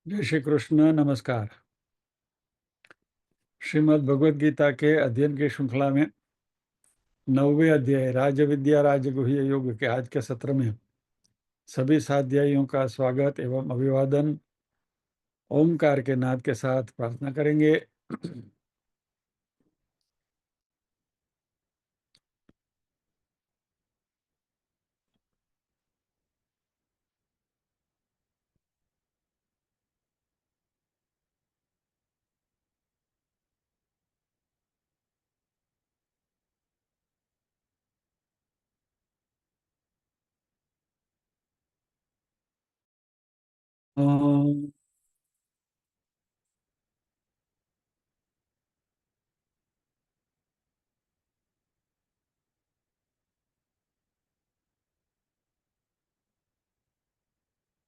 जय श्री कृष्ण। नमस्कार। श्रीमद् भगवद गीता के अध्ययन की श्रृंखला में 9वें अध्याय राजविद्या राजगुह्य योग के आज के सत्र में सभी साध्यायियों का स्वागत एवं अभिवादन ओमकार के नाद के साथ प्रार्थना करेंगे। ओम।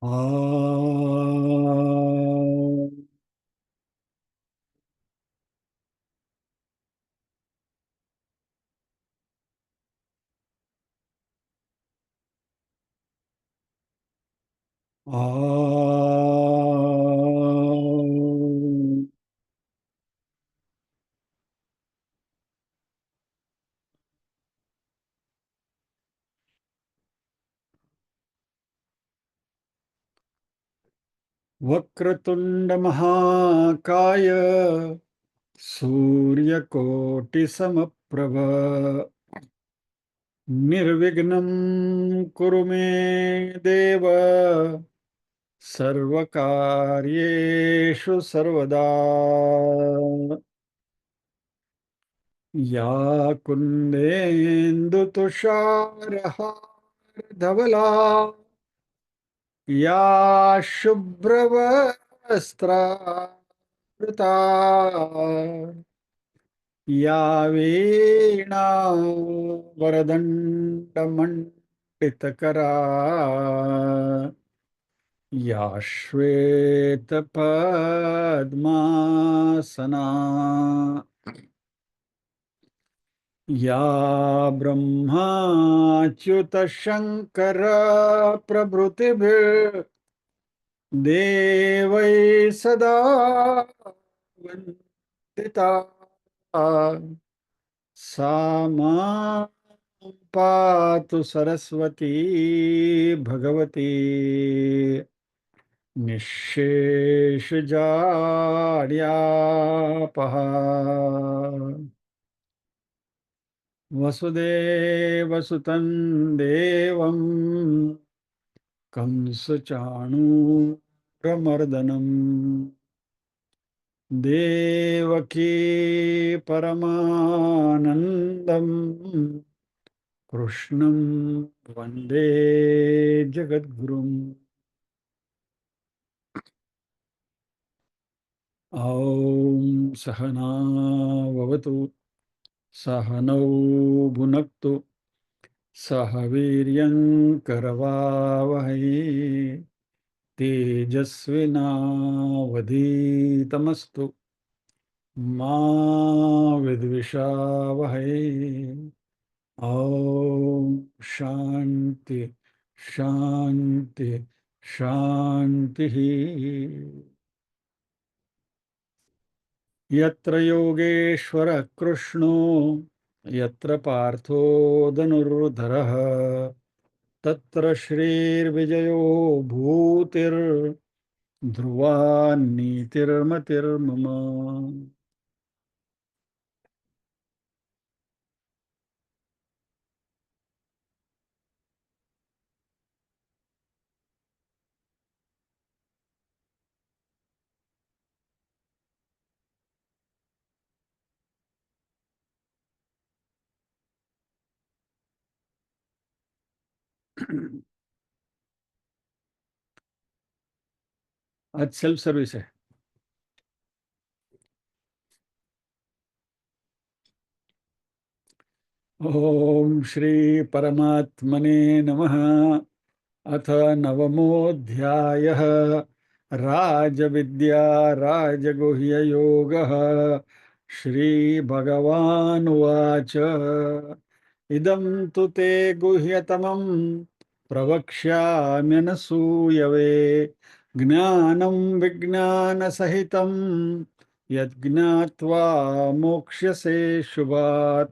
ओम। ओम। वक्रतुंड महाकाय सूर्यकोटि समप्रभ निर्विघ्नं कुरु मे देव सर्वकार्येषु सर्वदा। या कुन्देन्दु तुषारहारधवला या शुभ्रवस्त्रावृता या वीणा वरदण्डमण्डितकरा या श्वेतपद्मासना या ब्रह्माच्युतशङ्कर प्रभृतिभिर्देवैः सदा वन्दिता सा मां पातु सरस्वती भगवती निःशेषजाड्यापहा। वसुदेवसुतं देवं कंसचाणूरमर्दनं देवकी परमानन्दं कृष्णं वन्दे जगद्गुरुम्। ॐ सहना भवतु सहनौ भुनक्तु सह वीर्यं करवावहै तेजस्विनावधीतमस्तु मा विद्विषावहै। ॐ शान्ति शान्ति शान्तिः। यत्र योगेश्वरः कृष्णो यत्र पार्थो धनुर्धरः तत्र श्रीर्विजयो भूतिर्ध्रुवा नीतिर्मतिर्मम। आज सेल्फ सर्विस है। ओम श्री परमात्मने नमः। अथ नवमोऽध्यायः राजविद्या राजगुह्ययोगः। श्रीभगवानुवाच इदं तु ते गुह्यतमं प्रवक्ष्याम्यनसूयवे ज्ञानं विज्ञानसहितं यज्ञात्वा मोक्ष्यसे शुभात्।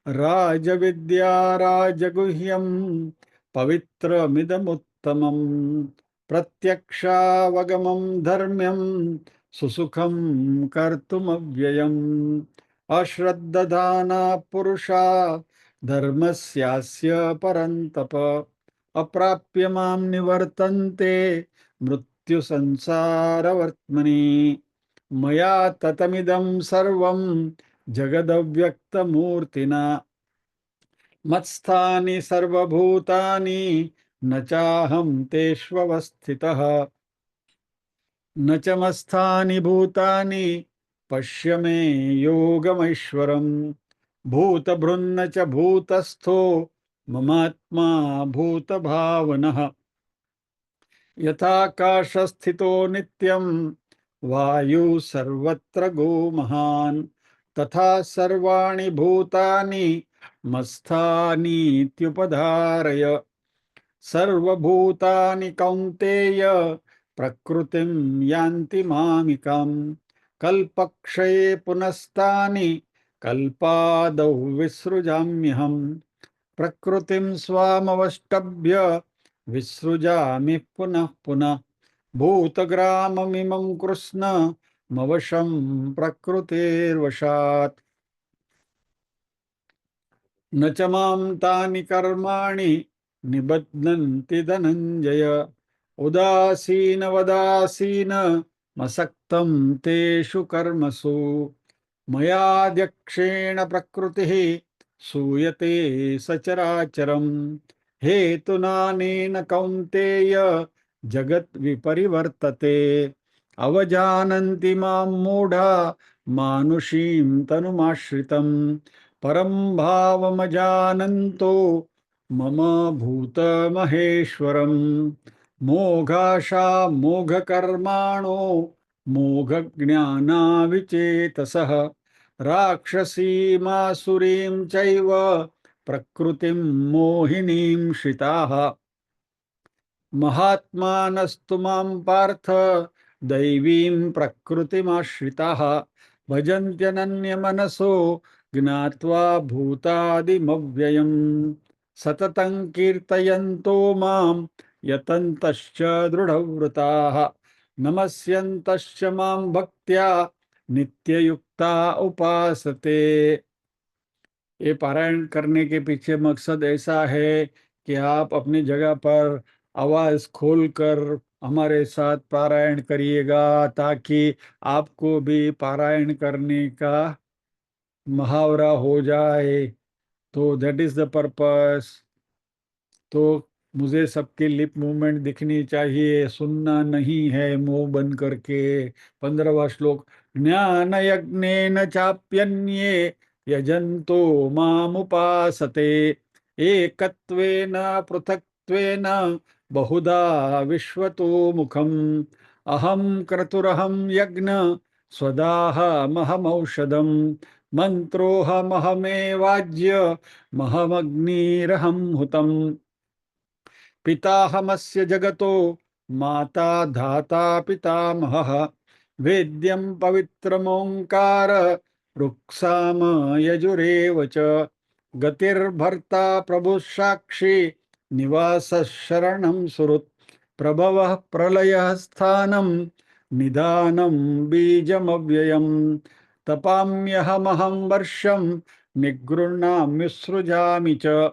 राजविद्या राजगुह्यं पवित्रमिदमुत्तमं। प्रत्यक्षावगमं धर्म्यं सुसुखं कर्तुमव्ययम्। अश्रद्धदाना पुरुषा धर्मस्यास्य परन्तप। अप्राप्य मां निवर्तन्ते मृत्यु संसारवर्त्मनि। मया ततमिदं सर्वं जगदव्यक्तमूर्तिना। मत्स्थानि सर्वभूतानि न चाहं तेष्वस्थितः। न च मत्स्थानि भूतानि पश्य मे योगमैश्वरम्। भूतभृन्न च भूतस्थो ममात्मा भूतभावनः। यथाकाशस्थितो नित्यं वायु सर्वत्र गो महान्। तथा सर्वाणि भूतानि मत्स्थानीत्युपधारय। सर्वभूतानि कौन्तेय प्रकृतिं यान्ति मामिकाम्। कल्पक्षये पुनस्तानि कल्पादौ विसृजाम्यहम्। प्रकृतिं स्वामवष्टभ्य विसृजामि पुनः पुनः। भूतग्राममिमं कृष्ण मवशं प्रकृतेर्वशात्। न च मां तानि कर्माणि निबध्नन्ति धनञ्जय। उदासीनवदासीन मसक्तं तेषु कर्मसु। मयाध्यक्षेण प्रकृतिः सूयते सचराचरम्। हेतुनानेन कौन्तेय जगत् विपरिवर्तते। अवजानन्ति मां मूढा मानुषीं तनुमाश्रितम्। परं भावमजानन्तो मम भूतमहेश्वरम्। मोघाशा मोघकर्माणो मोघज्ञानाविचेतसः। राक्षसीमासुरीं चैव प्रकृतिं मोहिनीं श्रिताः। महात्मानस्तु मां पार्थ दैवीं प्रकृतिमाश्रिताः। भजन्त्यनन्यमनसो ज्ञात्वा भूतादिमव्ययम्। सततं कीर्तयन्तो मां यतन्तश्च दृढव्रताः। नमस्यन्तश्च मां भक्त्या नित्ययुक्ता उपासते। ये पारायण करने के पीछे मकसद ऐसा है कि आप अपनी जगह पर आवाज खोलकर हमारे साथ पारायण करिएगा, ताकि आपको भी पारायण करने का मुहावरा हो जाए। तो दैट इज द पर्पस। तो मुझे सबकी लिप मूवमेंट दिखनी चाहिए, सुनना नहीं है मुंह बंद करके। 15वां श्लोक। ज्ञान यज्ञेन चाप्यन्ये यजन्तो मामुपासते। एकत्वेन पृथक्त्वेन बहुधा विश्वतो मुखम्। अहं क्रतुरहं यज्ञ स्वदाहमहमौषधम्। मंत्रोऽहमहमेवाज्य महमग्निरहं हुतम्। पिताहमस्य जगतो माता धाता पितामहः। वेद्यं पवित्रमोङ्कार रुक्साम यजुरेव च। गतिर्भर्ता प्रभुः साक्षी निवासः शरणं सुहृत्। प्रभवः प्रलयः स्थानं निदानं बीजमव्ययम्। तपाम्यहमहं वर्षं निगृह्णाम्युत्सृजामि च।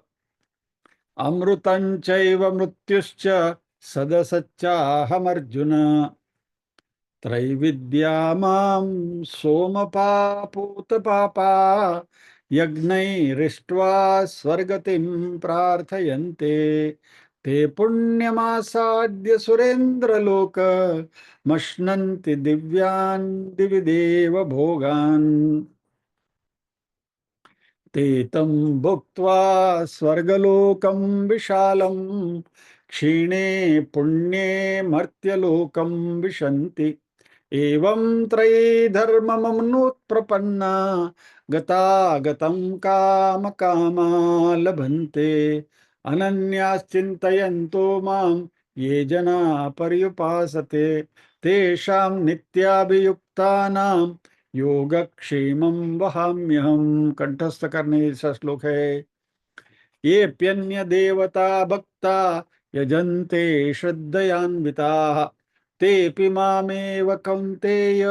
अमृतं चैव मृत्युश्च सदसच्चाहमर्जुन। त्रैविद्या मां सोमपापूतपापा यज्ञैरिष्ट्वा स्वर्गतिं प्रार्थयन्ते। ते पुण्यमासाद्य सुरेन्द्रलोक मश्नन्ति दिव्यान् दिवि देव भोगान्। ते तं भुक्त्वा स्वर्गलोकं विशालं क्षीणे पुण्ये मर्त्यलोकं विशन्ति। एवं त्रयी धर्ममनुत्प्रपन्ना गतागतं कामकामा लभन्ते। अनन्याश्चिन्तयन्तो मां ये जना पर्युपासते तेषां नित्याभियुक्तानां योगक्षेमं वहाम्यहम्। कंठस्थ करने जैसा श्लोक है। येऽप्यन्य देवता भक्ता यजन्ते श्रद्धयान्विताः तेऽपि मामेव कौन्तेय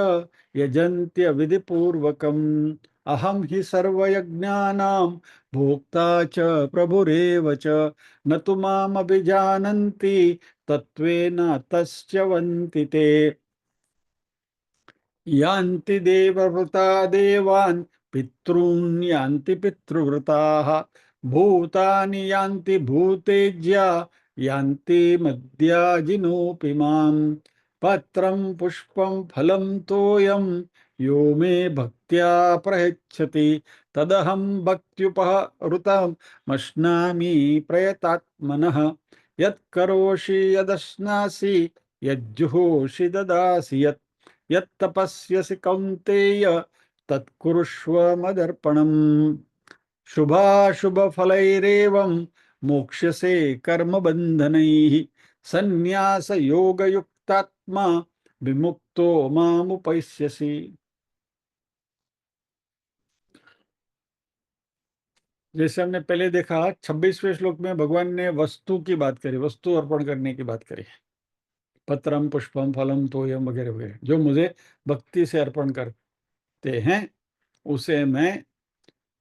यजन्त्य विधिपूर्वकम्। अहं हि सर्वयज्ञानां भोक्ता च प्रभुरेव च न तु मामभिजानन्ति तत्त्वेन तस्यवन्ति ते। यान्ति देववृता देवान् पितॄन् यान्ति पितृवृताः भूतानि यान्ति भूतेज्या यान्ति मद्याजिनोऽपि माम्। पत्रं पुष्पं फलं तोयं यो मे भक्त्या प्रयच्छति तदहं भक्त्युपहृतं मश्नामि प्रयतात्मनः। यत्करोषि यदश्नासि यज्जुहोषि ददासि यत् यत्तपस्यसि कौन्तेय तत्कुरुष्व मदर्पणम्। शुभाशुभफलैरेवं मोक्ष्यसे कर्मबन्धनैः सन्न्यासयोगयुक्तात्मा विमुक्तो मामुपैष्यसि। जैसे हमने पहले देखा 26वें श्लोक में भगवान ने वस्तु की बात करी, वस्तु अर्पण करने की बात करी। पत्रम पुष्पम फलम तोयम वगैरह वगैरह जो मुझे भक्ति से अर्पण करते हैं उसे मैं,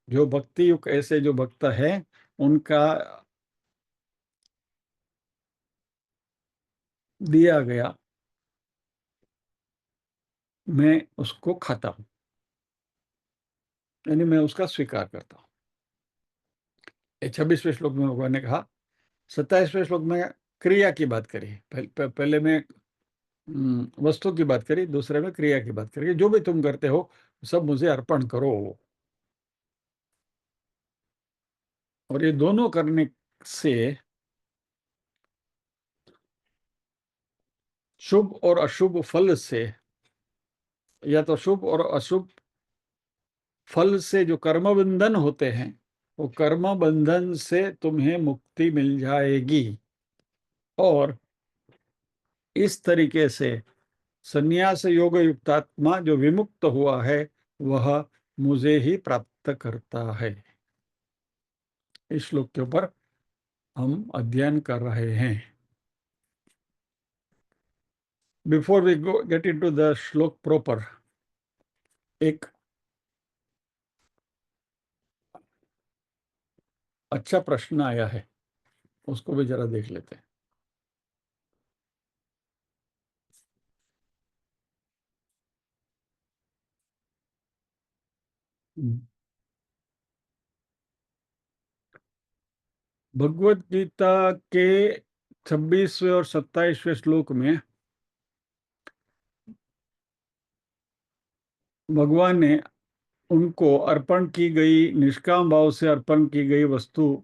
जो भक्ति युक्त ऐसे जो भक्त है उनका दिया गया मैं उसको खाता हूं, यानी मैं उसका स्वीकार करता हूं। 26वें श्लोक में भगवान ने कहा। 27वें श्लोक में क्रिया की बात करी। पहले में वस्तु की बात करी, दूसरे में क्रिया की बात करी। जो भी तुम करते हो सब मुझे अर्पण करो। और ये दोनों करने से शुभ और अशुभ फल से, या तो शुभ और अशुभ फल से जो कर्म बंधन होते हैं वो कर्म बंधन से तुम्हें मुक्ति मिल जाएगी। और इस तरीके से संन्यास योग युक्तात्मा जो विमुक्त हुआ है वह मुझे ही प्राप्त करता है। इस श्लोक के ऊपर हम अध्ययन कर रहे हैं। Before we go get into the shloka proper, एक अच्छा प्रश्न आया है, उसको भी जरा देख लेते हैं। भगवत गीता के 26वें और 27वें श्लोक में भगवान ने उनको अर्पण की गई, निष्काम भाव से अर्पण की गई वस्तु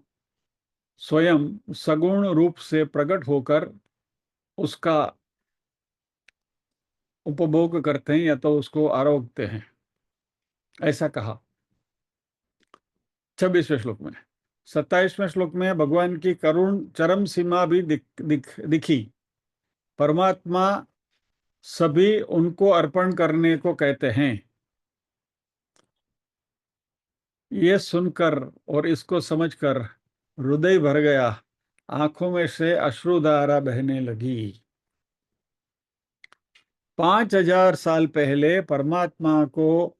स्वयं सगुण रूप से प्रकट होकर उसका उपभोग करते हैं या तो उसको आरोगते हैं, ऐसा कहा 26वें श्लोक में। 27वें श्लोक में भगवान की करुण चरम सीमा भी दिखी। परमात्मा सभी उनको अर्पण करने को कहते हैं। ये सुनकर और इसको समझकर हृदय भर गया, आंखों में से अश्रुधारा बहने लगी। 5000 साल पहले परमात्मा को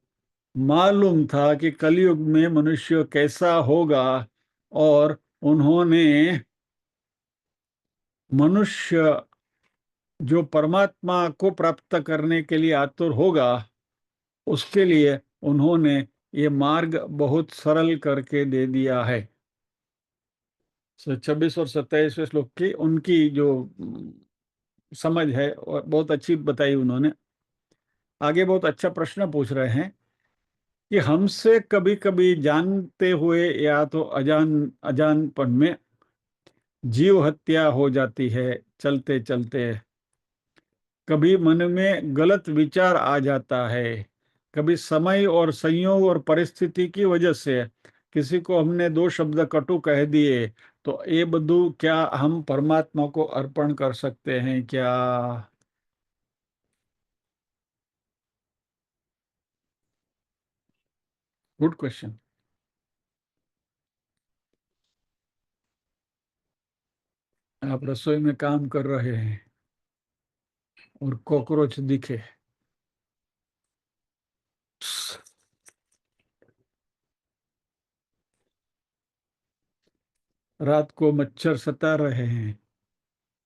मालूम था कि कलयुग में मनुष्य कैसा होगा, और उन्होंने मनुष्य जो परमात्मा को प्राप्त करने के लिए आतुर होगा उसके लिए उन्होंने ये मार्ग बहुत सरल करके दे दिया है। 26 और 27वें श्लोक की उनकी जो समझ है और बहुत अच्छी बताई उन्होंने। आगे बहुत अच्छा प्रश्न पूछ रहे हैं कि हमसे कभी कभी जानते हुए या तो अजानपन में जीव हत्या हो जाती है। चलते चलते कभी मन में गलत विचार आ जाता है, कभी समय और संयोग और परिस्थिति की वजह से किसी को हमने दो शब्द कटु कह दिए तो ये બધું क्या हम परमात्मा को अर्पण कर सकते हैं क्या? Good question. आप रसोई में काम कर रहे हैं और कॉकरोच दिखे, रात को मच्छर सता रहे हैं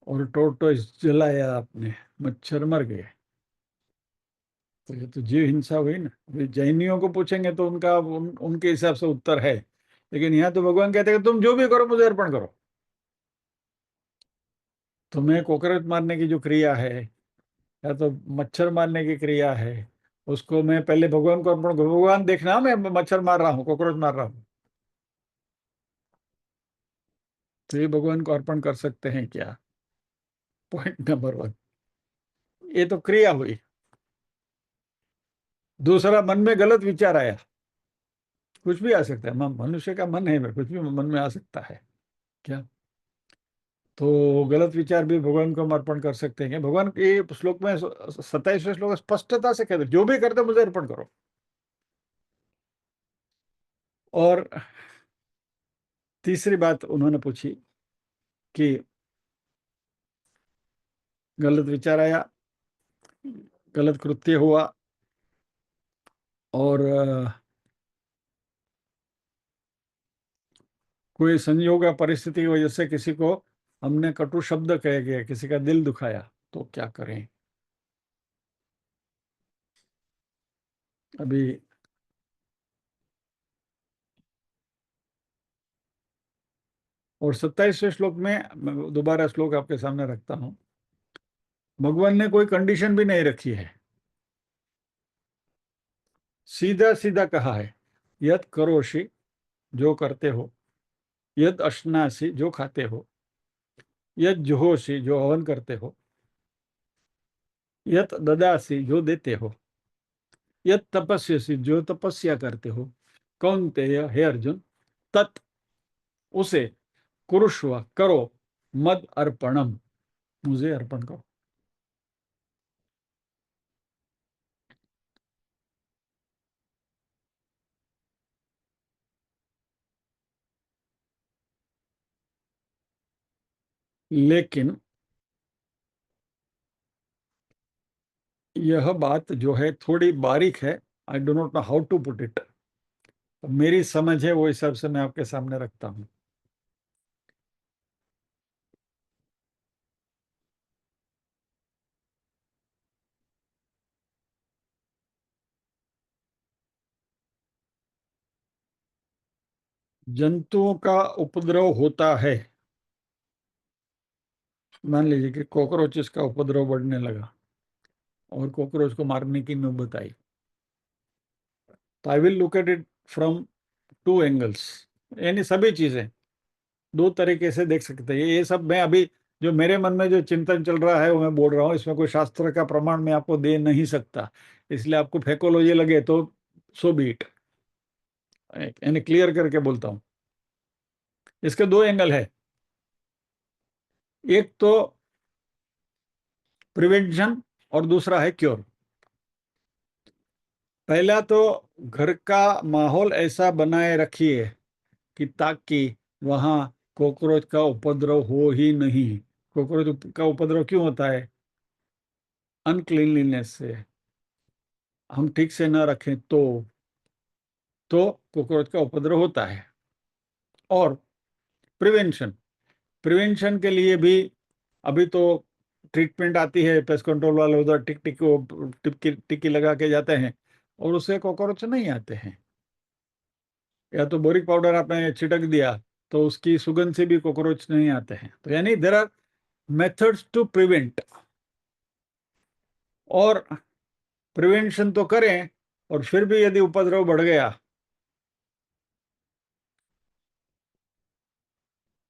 और टोर्टोइस जलाया आपने, मच्छर मर गए, तो ये तो जीव हिंसा हुई ना। अभी जैनियों को पूछेंगे तो उनके हिसाब से उत्तर है, लेकिन यहाँ तो भगवान कहते हैं कि तुम जो भी करो मुझे अर्पण करो। तुम्हें कॉकरोच मारने की जो क्रिया है या तो मच्छर मारने की क्रिया है, उसको मैं पहले भगवान को अर्पण करूं। भगवान देखना मैं मच्छर मार रहा हूँ, कॉकरोच मार रहा हूँ, तो ये भगवान को अर्पण कर सकते हैं क्या? पॉइंट नंबर वन, ये तो क्रिया हुई। दूसरा, मन में गलत विचार आया, कुछ भी आ सकता है, मनुष्य का मन है, कुछ भी मन में आ सकता है क्या? तो गलत विचार भी भगवान को हम अर्पण कर सकते हैं क्या? भगवान ये श्लोक में 27वें श्लोक स्पष्टता से कहते जो भी करते मुझे अर्पण करो। और तीसरी बात उन्होंने पूछी कि गलत विचार आया, गलत कृत्य हुआ, और कोई संयोग या परिस्थिति की वजह से किसी को हमने कटु शब्द कह गया, किसी का दिल दुखाया, तो क्या करें? अभी और 27वें श्लोक में मैं दोबारा श्लोक आपके सामने रखता हूं। भगवान ने कोई कंडीशन भी नहीं रखी है, सीधा सीधा कहा है, यद करोषि, जो करते हो, यद अश्नासी, जो खाते हो, यद जुहोषि, जो हवन करते हो, यत ददासी, जो देते हो, यत तपस्यसी, जो तपस्या करते हो, कौन्तेय, हे अर्जुन, तत्, उसे, कुरुष्व, करो, मद अर्पणम, मुझे अर्पण करो। लेकिन यह बात जो है थोड़ी बारीक है, I do not know how to put it, मेरी समझ है वो हिसाब से मैं आपके सामने रखता हूं। जंतुओं का उपद्रव होता है, मान लीजिए कि कॉकरोचेस का उपद्रव बढ़ने लगा और कॉकरोच को मारने की नौबत आई, तो I will look at it from two angles, यानी सभी चीजें दो तरीके से देख सकते हैं। ये सब मैं अभी जो मेरे मन में जो चिंतन चल रहा है वो मैं बोल रहा हूँ, इसमें कोई शास्त्र का प्रमाण मैं आपको दे नहीं सकता, इसलिए आपको फेकोलॉजी लगे तो सो बी इट, यानी क्लियर करके बोलता हूँ। इसके दो एंगल है, एक तो प्रिवेंशन और दूसरा है क्योर। पहला तो घर का माहौल ऐसा बनाए रखिए कि ताकि वहां कॉकरोच का उपद्रव हो ही नहीं। कॉकरोच का उपद्रव क्यों होता है? अनक्लीनलीनेस से, हम ठीक से न रखें तो कॉकरोच का उपद्रव होता है। और प्रिवेंशन, प्रिवेंशन के लिए भी अभी तो ट्रीटमेंट आती है, पेस्ट कंट्रोल वाले उधर टिक टिक टिक्की टिक्की लगा के जाते हैं और उससे कॉकरोच नहीं आते हैं। या तो बोरिक पाउडर आपने छिड़क दिया तो उसकी सुगंध से भी कॉकरोच नहीं आते हैं। तो यानी there are methods to prevent, और प्रिवेंशन तो करें और फिर भी यदि उपद्रव बढ़ गया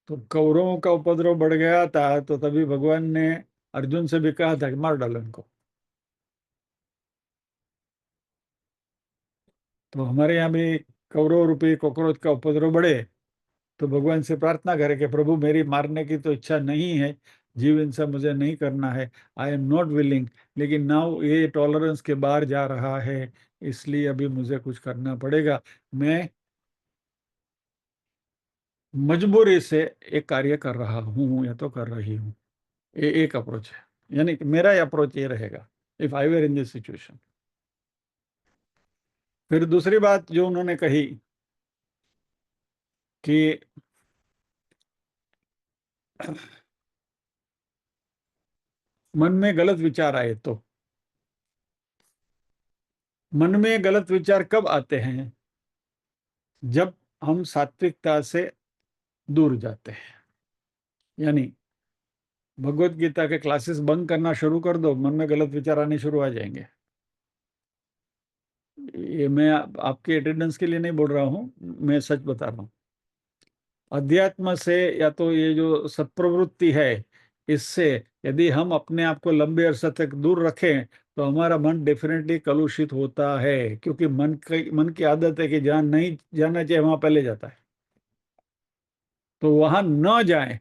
तो कौरवों का उपद्रव बढ़ गया था, तो तभी भगवान ने अर्जुन से भी कहा था कि मार डालो इनको। तो हमारे यहाँ भी कौरव रूपी कॉकरोच का उपद्रव बढ़े तो भगवान से प्रार्थना करें कि प्रभु मेरी मारने की तो इच्छा नहीं है, जीव हिंसा मुझे नहीं करना है, आई एम नॉट विलिंग, लेकिन नाउ ये टॉलरेंस के बाहर जा रहा है, इसलिए अभी मुझे कुछ करना पड़ेगा। मैं मजबूरी से एक कार्य कर रहा हूँ या तो कर रही हूँ। ये एक अप्रोच है, यानी कि मेरा अप्रोच ये रहेगा if I were in this situation. फिर दूसरी बात जो उन्होंने कही कि मन में गलत विचार आए तो, मन में गलत विचार कब आते हैं? जब हम सात्विकता से दूर जाते हैं। यानी भगवत गीता के क्लासेस बंद करना शुरू कर दो, मन में गलत विचार आने शुरू आ जाएंगे। ये मैं आपके अटेंडेंस के लिए नहीं बोल रहा हूँ, मैं सच बता रहा हूँ। अध्यात्म से या तो ये जो सत्प्रवृत्ति है, इससे यदि हम अपने आप को लंबे अरसे तक दूर रखें तो हमारा मन डेफिनेटली कलुषित होता है, क्योंकि मन की आदत है कि जहाँ नहीं जाना चाहिए वहां पहले जाता है, तो वहां न जाए।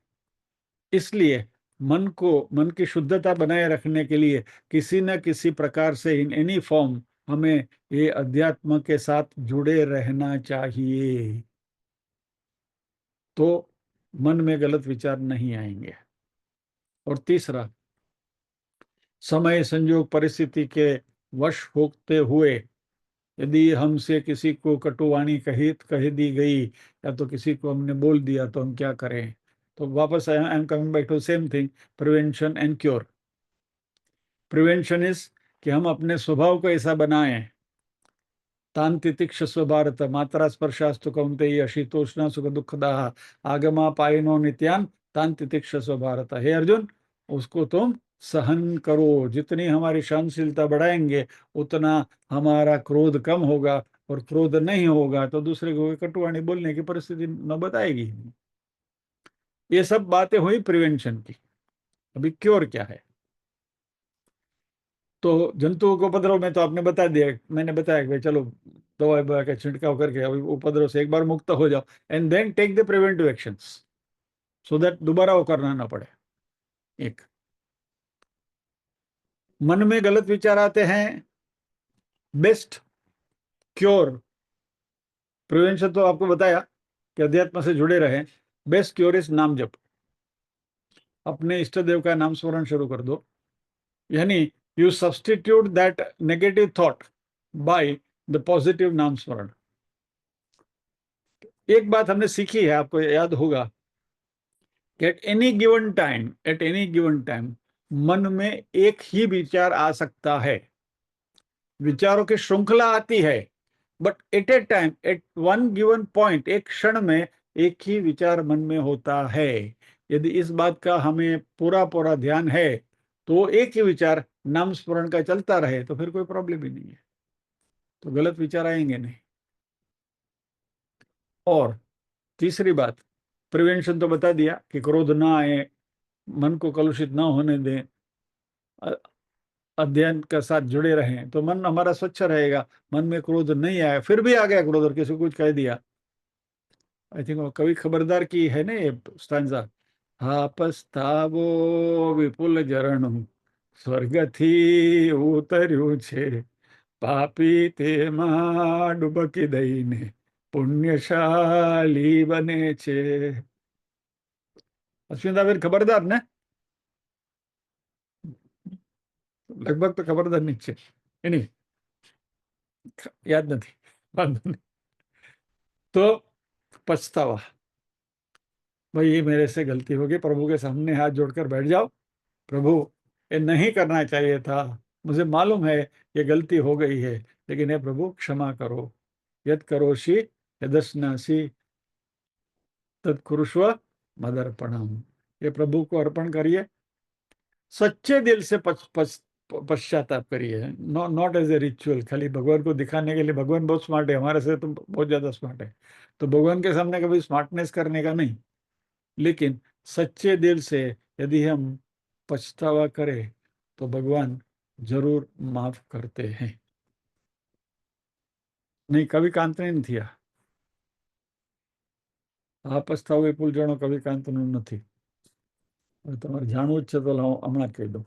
इसलिए मन की शुद्धता बनाए रखने के लिए किसी न किसी प्रकार से इन एनी फॉर्म हमें ये अध्यात्म के साथ जुड़े रहना चाहिए, तो मन में गलत विचार नहीं आएंगे। और तीसरा, समय संयोग परिस्थिति के वश होते हुए यदि हमसे किसी को कटुवाणी कह दी गई या तो किसी को हमने बोल दिया तो हम क्या करें? तो वापस I am coming back to same thing, prevention and cure. Prevention is कि हम अपने स्वभाव को ऐसा बनाएं, तान तितिक्षस्व भारत मात्रा स्पर्शास्तु कौन्तेय शीतोष्ण सुख दुखदाह आगमा पायनो नित्यान तान तितिक्षस्व भारत। हे अर्जुन, उसको तुम सहन करो। जितनी हमारी सहनशीलता बढ़ाएंगे उतना हमारा क्रोध कम होगा, और क्रोध नहीं होगा तो दूसरे को कटुवाणी बोलने की परिस्थिति नौबत आएगी। ये सब बातें हुई प्रिवेंशन की। अभी क्योर क्या है? तो जंतुओं को उपद्रव में तो आपने बता दिया, मैंने बताया कि भाई चलो दवा ववा का छिड़काव करके अभी उपद्रव से एक बार मुक्त हो जाओ, and then take the preventive actions so that दोबारा वो करना ना पड़े। एक, मन में गलत विचार आते हैं, बेस्ट क्योर, प्रिवेंशन तो आपको बताया कि अध्यात्म से जुड़े रहें, बेस्ट क्योर इज नाम जप। अपने इष्ट देव का नाम स्मरण शुरू कर दो, यानी you substitute that negative thought by the positive नाम स्मरण। एक बात हमने सीखी है, आपको याद होगा, एट एनी गिवन टाइम मन में एक ही विचार आ सकता है। विचारों की श्रृंखला आती है, but at a time, at one given point, एक क्षण में एक ही विचार मन में होता है। यदि इस बात का हमें पूरा पूरा ध्यान है तो एक ही विचार नाम स्मरण का चलता रहे तो फिर कोई प्रॉब्लम ही नहीं है, तो गलत विचार आएंगे नहीं। और तीसरी बात, प्रिवेंशन तो बता दिया कि क्रोध ना आए, मन को कलुषित ना होने दें, अध्ययन के साथ जुड़े रहें तो मन हमारा स्वच्छ रहेगा, मन में क्रोध नहीं आया। फिर भी आ गया क्रोध और किसी को कुछ कह दिया, आई थिंक वो कवि खबरदार की है ना ये स्टांजा, हा पસ્તાવો વિપુલ ઝરણું સ્વર્ગથી ઉતર્યું છે પાપી તેમાં ડૂબકી દઈને પુણ્યશાલી બને છે। અશ્વિતાબેન ખબરદાર ને? લગભગ તો ખબરદાર ની જ છે એની, યાદ નથી, વાંધો નહીં। तो पछतावा, भाई ये मेरे से गलती होगी, प्रभु के सामने हाथ जोड़कर बैठ जाओ, प्रभु ये नहीं करना चाहिए था, मुझे मालूम है ये गलती हो गई है, लेकिन हे प्रभु क्षमा करो। यद करोषि यदस्नासि तत्कुरुष्व मदर्पणम। ये प्रभु को अर्पण करिए, सच्चे दिल से पश्चाताप करिए, नॉट एज ए रिचुअल, खाली भगवान को दिखाने के लिए। भगवान बहुत स्मार्ट है, हमारे से तो बहुत ज्यादा स्मार्ट है, तो भगवान के सामने कभी स्मार्टनेस करने का नहीं, लेकिन सच्चे दिल से यदि हम पछतावा करें तो भगवान जरूर माफ करते हैं। नहीं, कभी कांत नहीं थिया। આ પસ્તાવો વિપુલ જણો કવિકાંતનું નથી. તમારે જાણવું જ છે તો હું હમણાં જ કહી દઉં.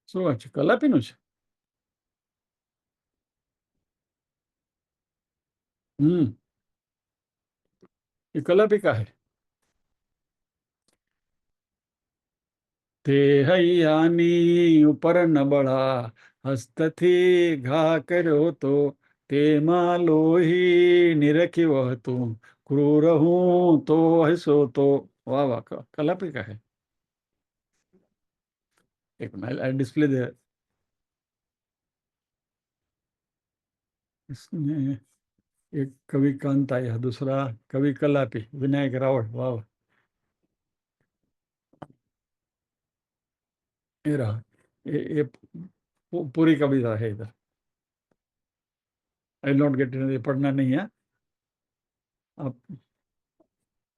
શું વાત છે? કલાપીનું છે? એ કલાપી કા હે? તે હૈયાની ઉપર નબળા હસ્તથી ઘા કર્યો તો તેમાં લોહી નિરખ્યું હતું ક્રૂર હું તો હસો તો. વાહ વાહ, કલાપી કા હે? एक डिस्प्ले दे इसमें. एक कवि कांत आया, दूसरा कवि कलापी विनायक रावल. वाह, ये रहा. ये पूरी कविता है इधर. आई नॉट गेट इट, ये पढ़ना नहीं है, आप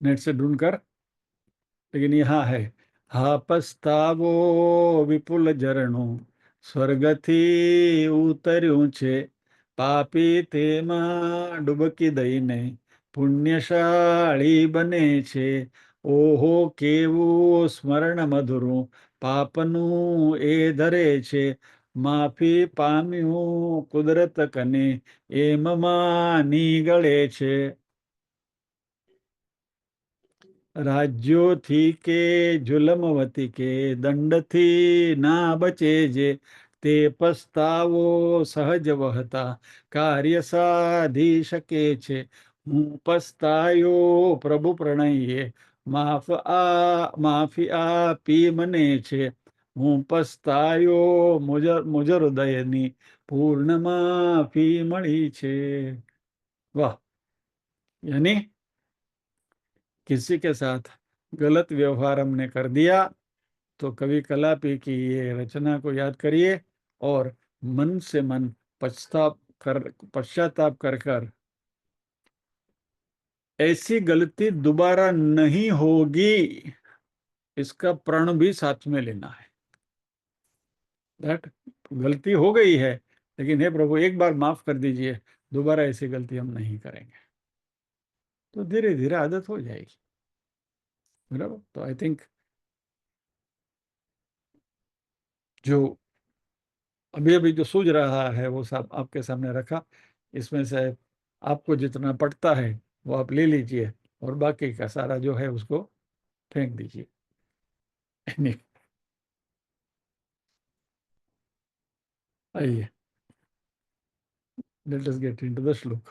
नेट से ढूंढ कर. लेकिन यहाँ है. हा પસ્તાવો વિપુલ ઝરણું સ્વર્ગથી ઉતર્યું છે, પાપી તેમાં ડૂબકી દઈને પુણ્યશાળી બને છે. ઓહો કેવું સ્મરણ મધુરું પાપનું એ ધરે છે, માફી પામ્યું કુદરત કને એમમાં નીગળે છે. રાજ્યોથી કે જુલમવતી કે દંડથી ના બચે જે, તે પસ્તાવો સહજ વહતા કાર્ય સાધી શકે છે. હું પસ્તાયો પ્રભુ પ્રણયે માફી આપી મને છે. હું પસ્તાયો મુજ હૃદયની પૂર્ણ માફી મળી છે. वाह. यानी किसी के साथ गलत व्यवहार हमने कर दिया तो कवि कलापी की ये रचना को याद करिए और मन से मन पश्चाताप कर कर ऐसी गलती दोबारा नहीं होगी, इसका प्रण भी साथ में लेना है. दैट गलती हो गई है, लेकिन हे प्रभु एक बार माफ कर दीजिए, दोबारा ऐसी गलती हम नहीं करेंगे. तो धीरे धीरे आदत हो जाएगी. बराबर. तो आई थिंक जो अभी अभी जो सूझ रहा है वो सब आपके सामने रखा. इसमें से आपको जितना पड़ता है वो आप ले लीजिए और बाकी का सारा जो है उसको फेंक दीजिए. आइए, let us gate into the श्लोक.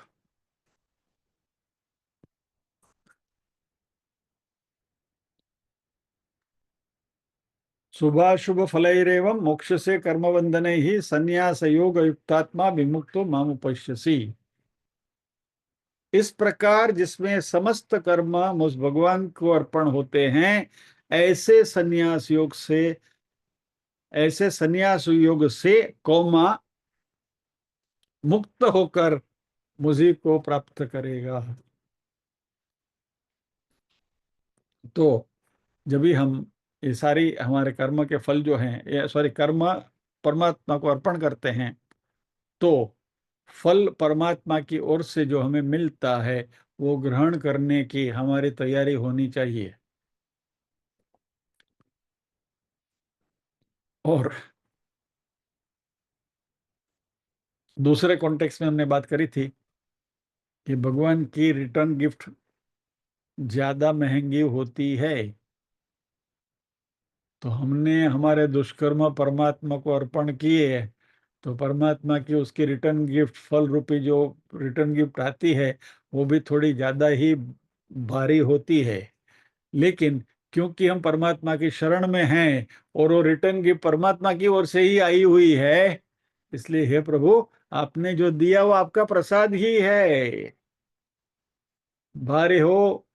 शुभाशुभ फलैरेवं मोक्ष से कर्म बंधने ही संन्यास योग युक्तात्मा विमुक्तो मामुपश्यसि. इस प्रकार जिसमें समस्त कर्म मुझ भगवान को अर्पण होते हैं, ऐसे संन्यास योग से कौमा मुक्त होकर मुझी को प्राप्त करेगा. तो जब भी हम ये सारी हमारे कर्म के फल जो हैं, सॉरी कर्म परमात्मा को अर्पण करते हैं, तो फल परमात्मा की ओर से जो हमें मिलता है वो ग्रहण करने की हमारी तैयारी होनी चाहिए. और दूसरे कॉन्टेक्स्ट में हमने बात करी थी कि भगवान की रिटर्न गिफ्ट ज्यादा महंगी होती है. तो हमने हमारे दुष्कर्म परमात्मा को अर्पण किए तो परमात्मा की उसकी रिटर्न गिफ्ट फल रूपी जो रिटर्न गिफ्ट आती है वो भी थोड़ी ज्यादा ही भारी होती है. लेकिन क्योंकि हम परमात्मा की शरण में हैं और वो रिटर्न गिफ्ट परमात्मा की ओर से ही आई हुई है, इसलिए हे प्रभु आपने जो दिया वो आपका प्रसाद ही है. भारी हो,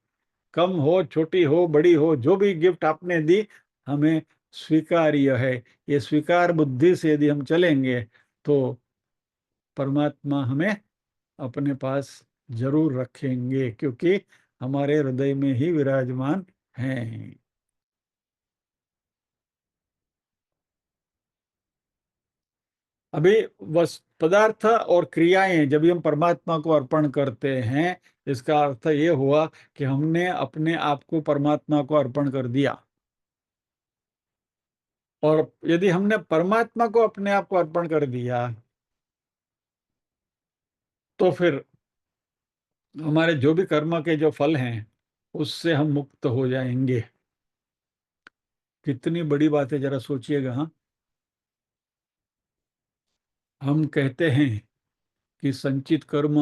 कम हो, छोटी हो, बड़ी हो, जो भी गिफ्ट आपने दी हमें स्वीकार्य है. ये स्वीकार बुद्धि से यदि हम चलेंगे तो परमात्मा हमें अपने पास जरूर रखेंगे, क्योंकि हमारे हृदय में ही विराजमान हैं। अभी बस पदार्थ और क्रियाएं जब भी हम परमात्मा को अर्पण करते हैं, इसका अर्थ ये हुआ कि हमने अपने आप को परमात्मा को अर्पण कर दिया। और यदि हमने परमात्मा को अपने आप को अर्पण कर दिया, तो फिर हमारे जो भी कर्म के जो फल हैं, उससे हम मुक्त हो जाएंगे। कितनी बड़ी बात है, जरा सोचिएगा। हाँ, हम कहते हैं कि संचित कर्म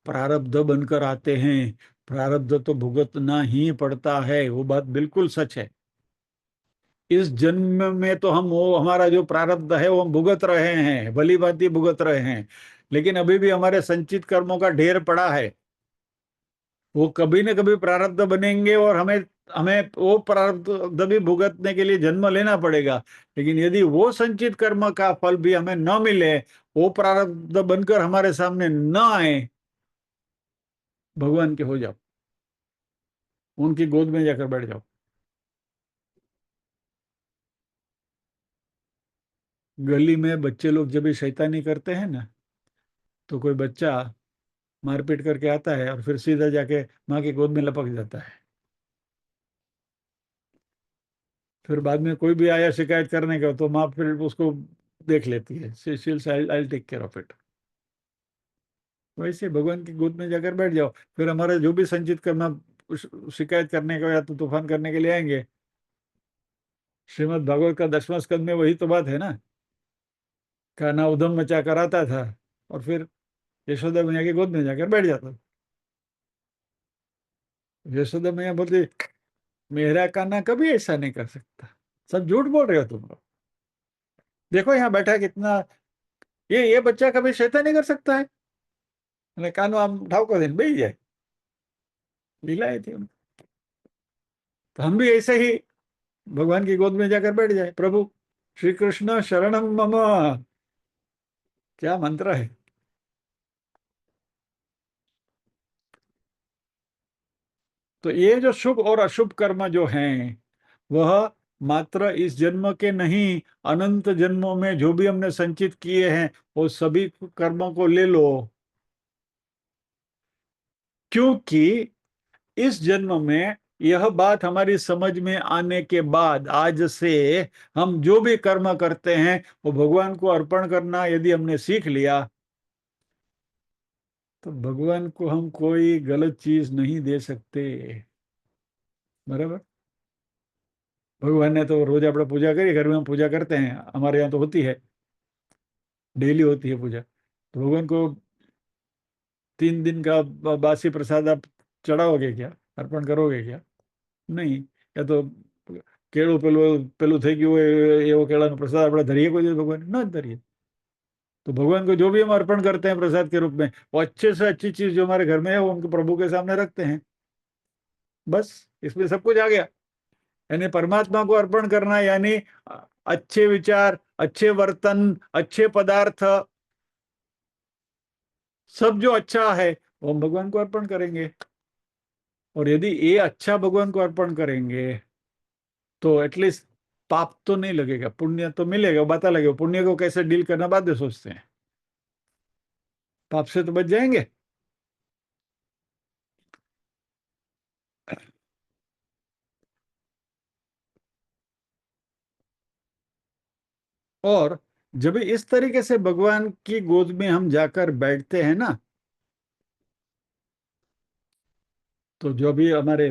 प्रारब्ध बनकर आते हैं, प्रारब्ध तो भुगतना ही पड़ता है। वो बात बिल्कुल सच है। इस जन्म में तो हम वो हमारा जो प्रारब्ध है वो हम भुगत रहे हैं, भली भांति भुगत रहे हैं। लेकिन अभी भी हमारे संचित कर्मों का ढेर पड़ा है। वो कभी न कभी प्रारब्ध बनेंगे और हमें हमें वो प्रारब्ध भी भुगतने के लिए जन्म लेना पड़ेगा। लेकिन यदि वो संचित कर्म का फल भी हमें न मिले, वो प्रारब्ध बनकर हमारे सामने न आए, भगवान के हो जाओ, उनकी गोद में जाकर बैठ जाओ। गली में बच्चे लोग जब भी शैतानी करते हैं ना, तो कोई बच्चा मारपीट करके आता है और फिर सीधा जाके माँ की गोद में लपक जाता है। फिर बाद में कोई भी आया शिकायत करने का, तो माँ फिर उसको देख लेती है, she I take care of it. वैसे भगवान की गोद में जाकर बैठ जाओ, फिर हमारा जो भी संचित करना, शिकायत करने का या तो तूफान करने के लिए आएंगे। श्रीमद् भागवत का 10वां स्कंद में वही तो बात है ना। खाना उधम मचा कर आता था और फिर यशोदा मैया की गोद में जाकर बैठ जाता। यशोदा मैया बोलती, मेरा कान्हा कभी ऐसा नहीं कर सकता, सब झूठ बोल रहे हो तुम लोग। देखो यहाँ बैठा है कितना, ये बच्चा कभी शैतानी नहीं कर सकता है। मैंने कानू आम ठाव को दिन बैठ जाए। लीलाएं थी उनकी। तो हम भी ऐसे ही भगवान की गोद में जाकर बैठ जाए। प्रभु श्री कृष्ण शरणम मम, क्या मंत्र है। तो ये जो शुभ और अशुभ कर्म जो हैं, वह मात्र इस जन्म के नहीं, अनंत जन्मों में जो भी हमने संचित किए हैं, वो सभी कर्मों को ले लो। क्योंकि इस जन्म में यह बात हमारी समझ में आने के बाद, आज से हम जो भी कर्म करते हैं वो भगवान को अर्पण करना यदि हमने सीख लिया, तो भगवान को हम कोई गलत चीज नहीं दे सकते। बराबर। भगवान ने तो रोज अपना पूजा करी, घर में हम पूजा करते हैं, हमारे यहाँ तो होती है, डेली होती है पूजा। तो भगवान को 3 दिन का बासी प्रसाद आप चढ़ाओगे क्या, अर्पण करोगे क्या? नहीं। या तो केळું પેલું પેલું થઈ ગયું હોય એવો કેળાનો પ્રસાદ આપણે ધરીએ કોઈ દિવસ ભગવાન ન ધરીએ। तो भगवान को जो भी हम अर्पण करते हैं प्रसाद के रूप में, वो अच्छे से अच्छी चीज जो हमारे घर में है वो उनके प्रभु के सामने रखते हैं। बस इसमें सब कुछ आ गया। यानी परमात्मा को अर्पण करना यानी अच्छे विचार, अच्छे वर्तन, अच्छे पदार्थ, सब जो अच्छा है वो हम भगवान को अर्पण करेंगे। और यदि ये अच्छा भगवान को अर्पण करेंगे, तो एटलीस्ट पाप तो नहीं लगेगा, पुण्य तो मिलेगा। पता लगेगा पुण्य को कैसे डील करना, बाद में सोचते हैं, पाप से तो बच जाएंगे। और जब इस तरीके से भगवान की गोद में हम जाकर बैठते हैं ना, तो जो भी हमारे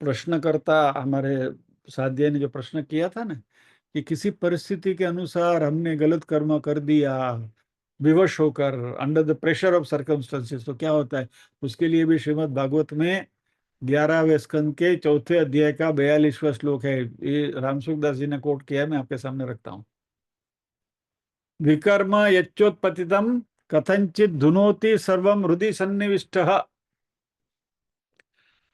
प्रश्नकर्ता, हमारे साध्य ने जो प्रश्न किया था ना, कि किसी परिस्थिति के अनुसार हमने गलत कर्म कर दिया, विवश होकर, under the pressure of circumstances, तो क्या होता है। उसके लिए भी श्रीमद् भागवत में 11वें स्कंद के 4थे अध्याय का 42वां श्लोक है। ये रामसुखदास जी ने कोट किया है, मैं आपके सामने रखता हूँ। विकर्म यच्चोत्पतितम कथंचित धुनोति सर्वम हृदि सन्निविष्टः।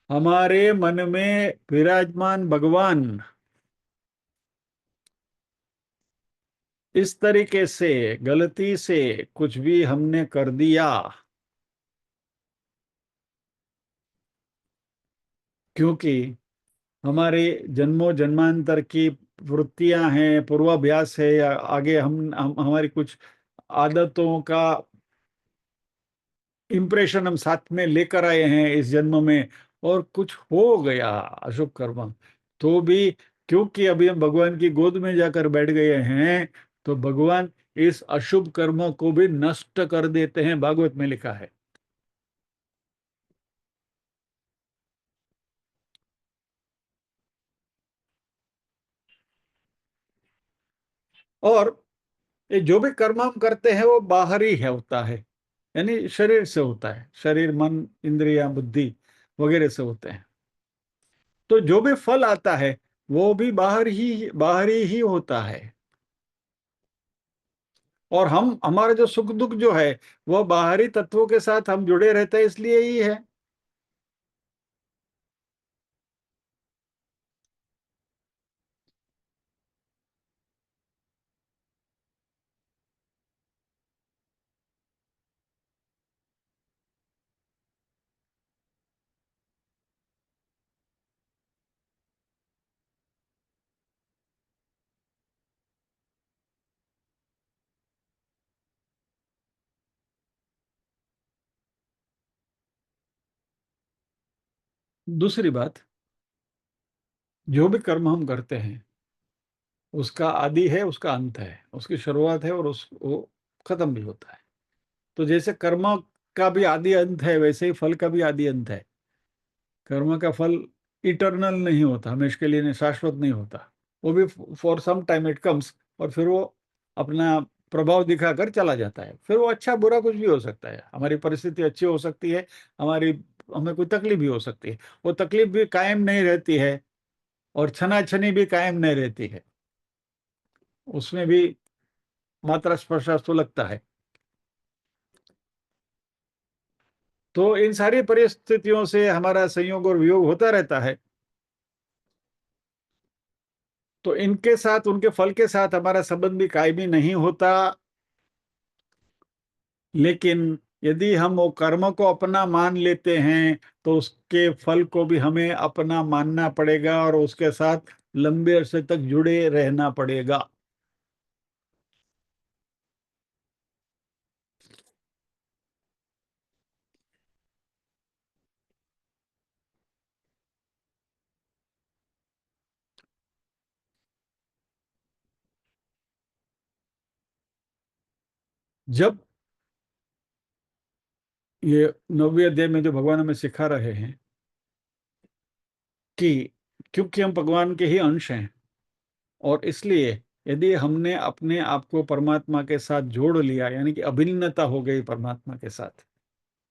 हमारे मन में विराजमान भगवान इस तरीके से गलती से कुछ भी हमने कर दिया, क्योंकि हमारे जन्मों जन्मांतर की वृत्तियां हैं, पूर्वाभ्यास है, या आगे हम हमारी कुछ आदतों का इम्प्रेशन हम साथ में लेकर आए हैं इस जन्म में, और कुछ हो गया अशुभ कर्म, तो भी क्योंकि अभी हम भगवान की गोद में जाकर बैठ गए हैं, तो भगवान इस अशुभ कर्मों को भी नष्ट कर देते हैं, भागवत में लिखा है। और ये जो भी कर्म हम करते हैं वो बाहरी है होता है, यानी शरीर से होता है, शरीर मन इंद्रिया बुद्धि वगैरह से होते हैं। तो जो भी फल आता है वो भी बाहरी ही होता है। और हम हमारा जो सुख दुख जो है वो बाहरी तत्वों के साथ हम जुड़े रहते हैं, इसलिए ही है। दूसरी बात, जो भी कर्म हम करते हैं उसका आदि है, उसका अंत है, उसकी शुरुआत है और उस वो खत्म भी होता है। तो जैसे कर्म का भी आदि अंत है, वैसे ही फल का भी आदि अंत है। कर्म का फल इटर्नल नहीं होता, हमेशा के लिए नहीं, शाश्वत नहीं होता। वो भी for some time it comes, और फिर वो अपना प्रभाव दिखाकर चला जाता है। फिर वो अच्छा बुरा कुछ भी हो सकता है, हमारी परिस्थिति अच्छी हो सकती है, हमारी हमें कोई तकलीफ भी हो सकती है। वो तकलीफ भी कायम नहीं रहती है, और छनाछनी भी कायम नहीं रहती है, उसमें भी मात्रा स्पर्श तो लगता है। तो इन सारी परिस्थितियों से हमारा संयोग और वियोग होता रहता है। तो इनके साथ, उनके फल के साथ हमारा संबंध भी कायमी नहीं होता। लेकिन यदि हम वो कर्म को अपना मान लेते हैं तो उसके फल को भी हमें अपना मानना पड़ेगा, और उसके साथ लंबे अरसे तक जुड़े रहना पड़ेगा। जब ये 9वें अध्याय में जो भगवान हमें सिखा रहे हैं कि क्योंकि हम भगवान के ही अंश हैं, और इसलिए यदि हमने अपने आप को परमात्मा के साथ जोड़ लिया, यानी कि अभिन्नता हो गई परमात्मा के साथ,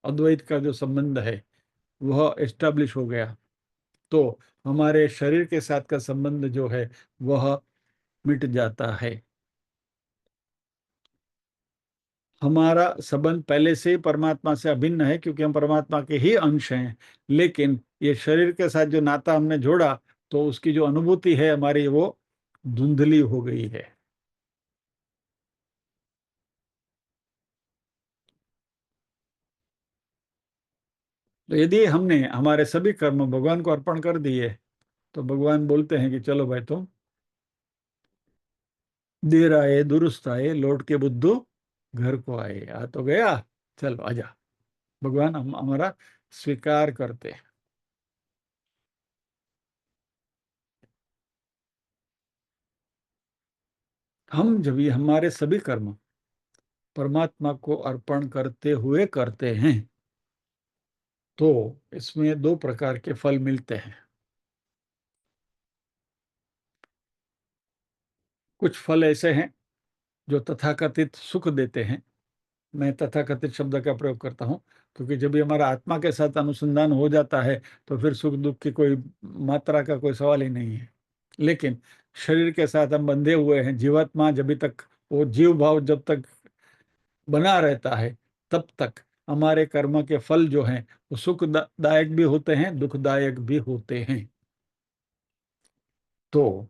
अद्वैत का जो संबंध है वह एस्टेब्लिश हो गया, तो हमारे शरीर के साथ का संबंध जो है वह मिट जाता है। हमारा संबंध पहले से ही परमात्मा से अभिन्न है, क्योंकि हम परमात्मा के ही अंश हैं। लेकिन ये शरीर के साथ जो नाता हमने जोड़ा, तो उसकी जो अनुभूति है हमारी, वो धुंधली हो गई है। तो यदि हमने हमारे सभी कर्म भगवान को अर्पण कर दिए, तो भगवान बोलते हैं कि चलो भाई, तुम देर आए दुरुस्त आए, लौट के बुद्धू घर को आए। आ तो गया, चलो आजा। भगवान हम हमारा स्वीकार करते हैं। हम जब ये हमारे सभी कर्म परमात्मा को अर्पण करते हुए करते हैं, तो इसमें दो प्रकार के फल मिलते हैं। कुछ फल ऐसे हैं जो तथाकथित सुख देते हैं। मैं तथाकथित शब्द का प्रयोग करता हूं, क्योंकि जब भी हमारा आत्मा के साथ अनुसंधान हो जाता है तो फिर सुख दुख की कोई मात्रा का कोई सवाल ही नहीं है। लेकिन शरीर के साथ हम बंधे हुए हैं, जीवात्मा जब तक, वो जीव भाव जब तक बना रहता है, तब तक हमारे कर्म के फल जो हैं वो सुखदायक भी होते हैं, दुखदायक भी होते हैं। तो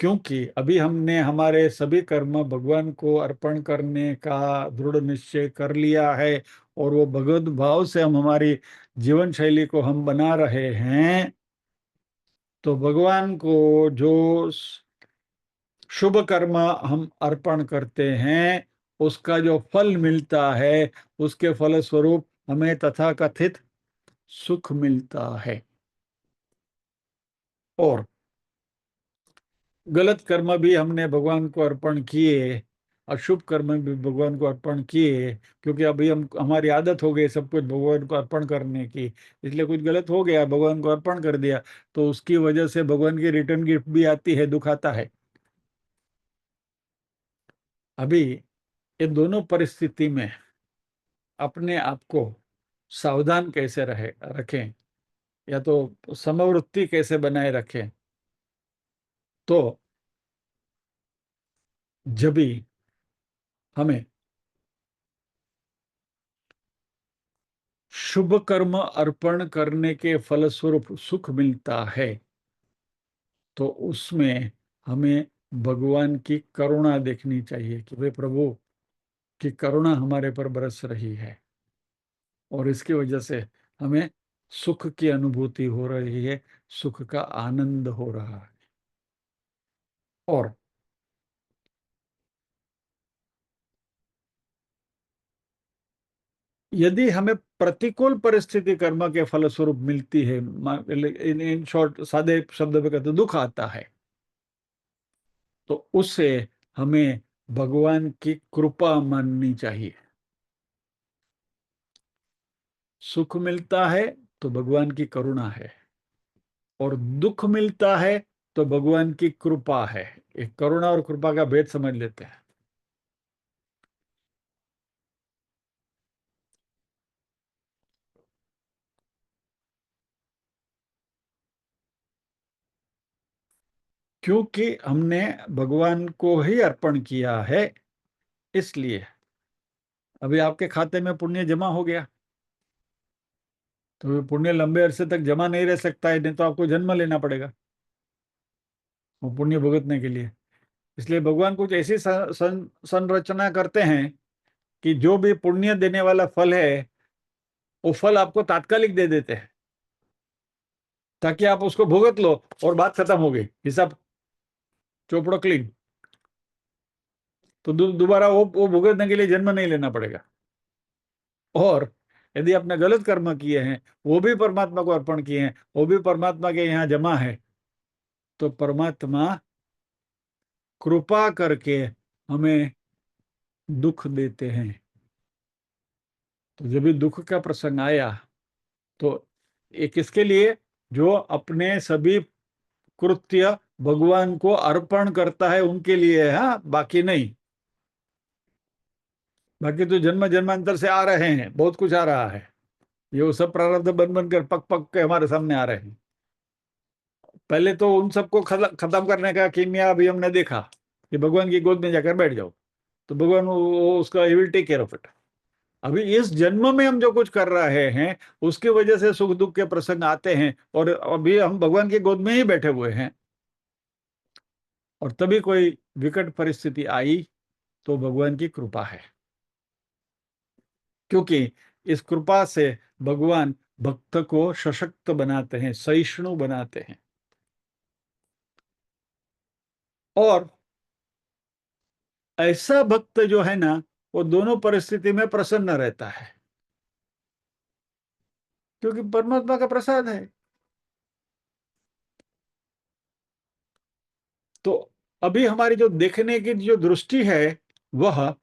क्योंकि अभी हमने हमारे सभी कर्म भगवान को अर्पण करने का दृढ़ निश्चय कर लिया है, और वो भगवत भाव से हम हमारी जीवन शैली को हम बना रहे हैं, तो भगवान को जो शुभ कर्म हम अर्पण करते हैं, उसका जो फल मिलता है, उसके फलस्वरूप हमें तथाकथित सुख मिलता है। और गलत कर्म भी हमने भगवान को अर्पण किए, अशुभ कर्म भी भगवान को अर्पण किए, क्योंकि अभी हम हमारी आदत हो गई सब कुछ भगवान को अर्पण करने की, इसलिए कुछ गलत हो गया, भगवान को अर्पण कर दिया, तो उसकी वजह से भगवान की रिटर्न गिफ्ट भी आती है, दुख आता है। अभी ये दोनों परिस्थिति में अपने आप को सावधान कैसे रहे रखें, या तो समवृत्ति कैसे बनाए रखें, तो जब भी हमें शुभ कर्म अर्पण करने के फलस्वरूप सुख मिलता है, तो उसमें हमें भगवान की करुणा देखनी चाहिए कि वे प्रभु की करुणा हमारे पर बरस रही है, और इसकी वजह से हमें सुख की अनुभूति हो रही है, सुख का आनंद हो रहा है। और यदि हमें प्रतिकूल परिस्थिति कर्म के फलस्वरूप मिलती है, इन शॉर्ट सादे शब्द में कहते दुख आता है, तो उससे हमें भगवान की कृपा माननी चाहिए। सुख मिलता है तो भगवान की करुणा है, और दुख मिलता है तो भगवान की कृपा है। एक करुणा और कृपा का भेद समझ लेते हैं। क्योंकि हमने भगवान को ही अर्पण किया है, इसलिए अभी आपके खाते में पुण्य जमा हो गया, तो पुण्य लंबे अरसे तक जमा नहीं रह सकता है, नहीं तो आपको जन्म लेना पड़ेगा वो पुण्य भुगतने के लिए। इसलिए भगवान कुछ ऐसी संरचना करते हैं कि जो भी पुण्य देने वाला फल है, वो फल आपको तात्कालिक दे देते हैं, ताकि आप उसको भुगत लो और बात खत्म हो गई, हिसाब चोपड़ो क्लीन। तो दोबारा वो भुगतने के लिए जन्म नहीं लेना पड़ेगा। और यदि आपने गलत कर्म किए हैं, वो भी परमात्मा को अर्पण किए हैं, वो भी परमात्मा के यहाँ जमा है, तो परमात्मा कृपा करके हमें दुख देते हैं। तो जब भी दुख का प्रसंग आया, तो ये किसके लिए? जो अपने सभी कृत्य भगवान को अर्पण करता है उनके लिए है, हाँ, बाकी नहीं। बाकी तो जन्म जन्मांतर से आ रहे हैं, बहुत कुछ आ रहा है, ये वो सब प्रारब्ध बन बनकर पक पक के हमारे सामने आ रहे हैं। पहले तो उन सबको खत्म करने का कीमिया अभी हमने देखा कि भगवान की गोद में जाकर बैठ जाओ, तो भगवान वो उसका ही will take care of it. अभी इस जन्म में हम जो कुछ कर रहे हैं, उसकी वजह से सुख दुख के प्रसंग आते हैं, और अभी हम भगवान की गोद में ही बैठे हुए हैं, और तभी कोई विकट परिस्थिति आई तो भगवान की कृपा है। क्योंकि इस कृपा से भगवान भक्त को सशक्त बनाते हैं, सहिष्णु बनाते हैं, और ऐसा भक्त जो है ना, वो दोनों परिस्थिति में प्रसन्न रहता है, क्योंकि परमात्मा का प्रसाद है। तो अभी हमारी जो देखने की जो दृष्टि है, वह